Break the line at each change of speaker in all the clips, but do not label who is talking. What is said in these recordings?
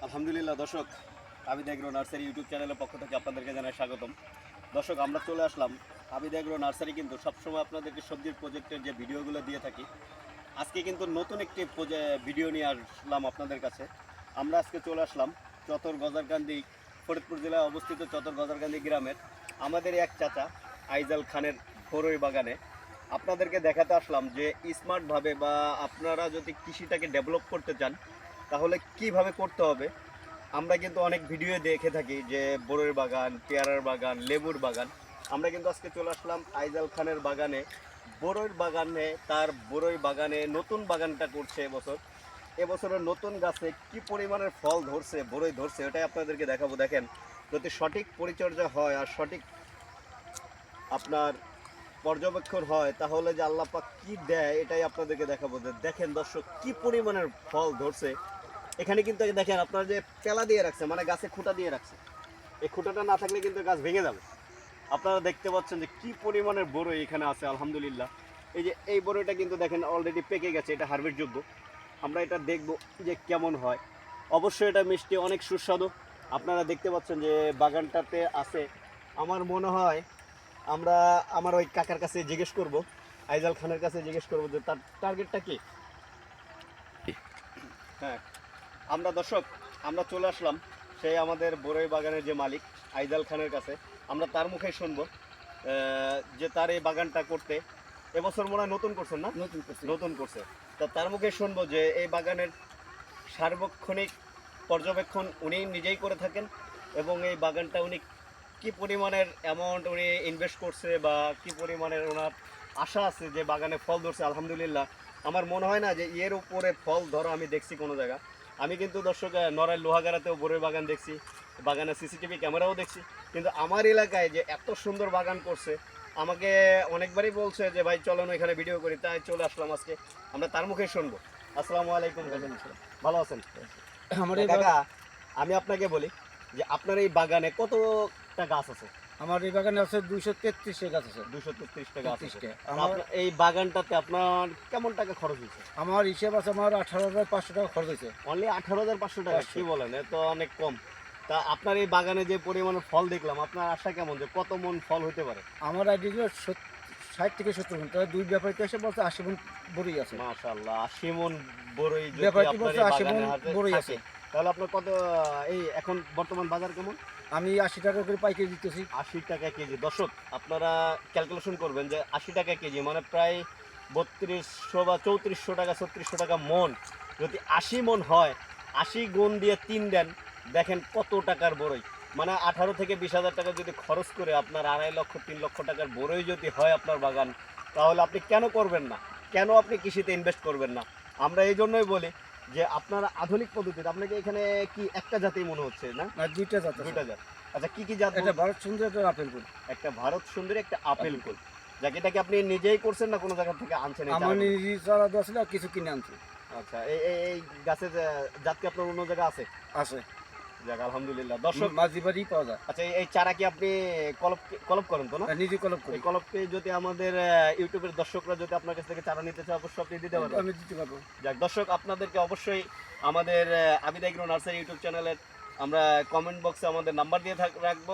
আলহামদুলিল্লাহ দর্শক, Abid agro nursery YouTube চ্যানেলের পক্ষ থেকে আপনাদেরকে জানাই স্বাগতম। দর্শক, আমরা চলে আসলাম। আবিদ এগ্রো নার্সারি কিন্তু সবসময় আপনাদেরকে সবজির প্রজেক্টের যে ভিডিওগুলো দিয়ে থাকি, আজকে কিন্তু নতুন একটি ভিডিও নিয়ে আসলাম আপনাদের কাছে। আমরা আজকে চলে আসলাম চতর গজারকান্দি, ফরিদপুর জেলায় অবস্থিত চতর গজারকান্দি গ্রামের আমাদের এক চাচা আইজাল খানের বরই বাগানে। আপনাদেরকে দেখাতে আসলাম যে স্মার্টভাবে বা আপনারা যদি কৃষিটাকে ডেভেলপ করতে চান তাহলে কিভাবে করতে হবে। আমরা কিন্তু অনেক ভিডিও দেখে থাকি যে বরইয়ের বাগান, পেয়ারার বাগান, লেবুর বাগান। আমরা কিন্তু আজকে চলে আসলাম আইজাল খানের বাগানে, বরইয়ের বাগানে। তার বরই বাগানে নতুন বাগানটা করছে এবছরের নতুন গাছে কি পরিমাণের ফল ধরছে, বরই ধরছে, এটাই আপনাদেরকে দেখাবো। দেখেন, যদি সঠিক পরিচর্যা হয় আর সঠিক আপনার পর্যবেক্ষণ হয় তাহলে যে আল্লাহ পাক কি দেয় এটাই আপনাদেরকে দেখাবো। যে দেখেন দর্শক, কি পরিমাণের ফল ধরছে। এখানে কিন্তু দেখেন, আপনারা যে পেলা দিয়ে রাখছে, মানে গাছে খুঁটা দিয়ে রাখছে, এই খুঁটাটা না থাকলে কিন্তু গাছ ভেঙে যাবে। আপনারা দেখতে পাচ্ছেন যে কি পরিমাণের বরই এখানে আছে। আলহামদুলিল্লাহ, এই যে এই বরইটা কিন্তু দেখেন অলরেডি পেকে গেছে, এটা হারভেস্ট যোগ্য। আমরা এটা দেখব যে কেমন হয়। অবশ্যই এটা মিষ্টি, অনেক সুস্বাদু। আপনারা দেখতে পাচ্ছেন যে বাগানটাতে আছে। আমার মনে হয় আমরা আমার ওই কাকার কাছে জিজ্ঞেস করব, আইজাল খানের কাছে জিজ্ঞেস করব যে তার টার্গেটটা কি। হ্যাঁ, আমরা চলে আসলাম সেই আমাদের বরই বাগানের যে মালিক আইজাল খানের কাছে। আমরা তার মুখে শুনবো যে তার এই বাগানটা করতে এবছর মনে হয় নতুন করছেন না? নতুন করছে। তা তার মুখে শুনবো যে এই বাগানের সার্বক্ষণিক পর্যবেক্ষণ উনি নিজেই করে থাকেন, এবং এই বাগানটা উনি কি পরিমাণের অ্যামাউন্ট উনি ইনভেস্ট করছে বা কি পরিমাণের ওনার আশা আছে যে বাগানে ফল ধরছে। আলহামদুলিল্লাহ, আমার মনে হয় না যে এর উপরে ফল ধরা আমি দেখছি কোনো জায়গা। আমি কিন্তু দর্শক নড়াইল লোহাগাড়াতেও বরই বাগান দেখছি, বাগানে সিসিটিভি ক্যামেরাও দেখছি, কিন্তু আমার এলাকায় যে এত সুন্দর বাগান করছে, আমাকে অনেকবারই বলছে যে ভাই চলেন এখানে ভিডিও করি, তাই চলে আসলাম আজকে। আমরা তার মুখে শুনবো। আসসালামু আলাইকুম। ভালো আছেন?
আমার এই
কাকা, আমি আপনাকে বলি যে আপনার এই বাগানে কতটা গাছ আছে?
আমার এই বাগানে আছে 233 গাছ আছে।
233টা গাছ আছে।
33টা।
আপনার এই বাগানটাতে আপনার কেমন টাকা খরচ হয়েছে?
আমার হিসাব আছে, আমার 18,500 টাকা খরচ হয়েছে।
অনলি 18,500 টাকা? কি বলেন, এ তো অনেক কম। তা আপনার এই বাগানে যে পরিমাণে ফল দেখলাম, আপনার আশা কেমন যে কত মন ফল হতে পারে?
আমার আইডিয়া 60 থেকে 70 মন, তবে দুই ব্যাপারীতে এসে বলছে 80 মন বড়ি আছে।
মাশাআল্লাহ, 80 মন বরই যদি
ব্যাপারীটি
আপনার
বলছে
এই
80
বাগানে
মন
হাতে
বড়ি
থাকে,
আছে।
তাহলে আপনার কত এই এখন বর্তমান বাজার কেমন?
আমি 80 টাকা করে পাইকারি দিতেছি।
80 টাকা কেজি। দর্শক, আপনারা ক্যালকুলেশন করবেন যে 80 টাকা কেজি মানে প্রায় 3200 বা 3400 টাকা, 3600 টাকা মন। যদি 80 মন হয়, 80 গুণ দিয়ে 3 দেন, দেখেন কত টাকার বড়ই। মানে 18 থেকে 20,000 টাকা যদি খরচ করে আপনার 2.5 লক্ষ 3 লক্ষ টাকার বড়ই যদি হয় আপনার বাগান, তাহলে আপনি কেন করবেন না? কেন আপনি কৃষিতে ইনভেস্ট করবেন না? আমরা এই জন্যই বলি যে আপনারা আধুনিক পদ্ধতিতে, আপনাকে এখানে কি একটা জাতেই মনে হচ্ছে না?
না, দুইটা জাত আছে।
দুইটা জাত। আচ্ছা, কি কি জাত?
এটা ভারত সুন্দর, একটা আপেল কুল।
একটা ভারত সুন্দরী, একটা আপেল কুল। যাকে এটাকে আপনি নিজেই করছেন না কোনো জায়গা থেকে আনছেন? এই
আমার
চারাগুলো?
নিজে চারা দেওয়া ছিল, আর কিছু কিনে আনছি।
আচ্ছা, এই এই এই গাছের জাত কি আপনার অন্য জায়গা আছে?
আছে,
যাক আলহামদুলিল্লাহ। দর্শক,
মাঝি বাড়ি পাওয়া যায়।
আচ্ছা, এই চারা কি আপনি কলপ কলপ করেন তো না?
আর নিজে কলপ করি।
এই কলপকে যদি আমাদের ইউটিউবের দর্শকরা যদি আপনার কাছ থেকে চারা নিতে চায়, অবশ্যই আপনি দিতে পারবেন?
আমি দিতে পারবো।
যাক দর্শক, আপনাদেরকে অবশ্যই আমাদের আবিদ এগ্রো নার্সারি ইউটিউব চ্যানেলের আমরা কমেন্ট বক্সে আমাদের নাম্বার দিয়ে রাখবো।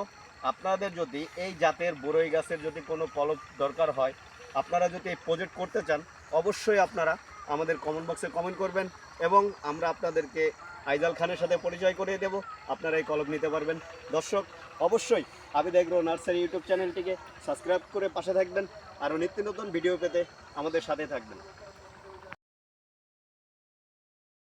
আপনাদের যদি এই জাতের বরই গাছের যদি কোনো কলপ দরকার হয়, আপনারা যদি এই প্রজেক্ট করতে চান, অবশ্যই আপনারা আমাদের কমেন্ট বক্সে কমেন্ট করবেন, এবং আমরা আপনাদেরকে আইজাল খানের সাথে পরিচয় করিয়ে দেব। আপনারা এই কলপ নিতে পারবেন। দর্শক, অবশ্যই আবিদ এগ্রো নার্সারি ইউটিউব চ্যানেলটিকে সাবস্ক্রাইব করে পাশে থাকবেন, আরও নিত্য নতুন ভিডিও পেতে আমাদের সাথে থাকবেন।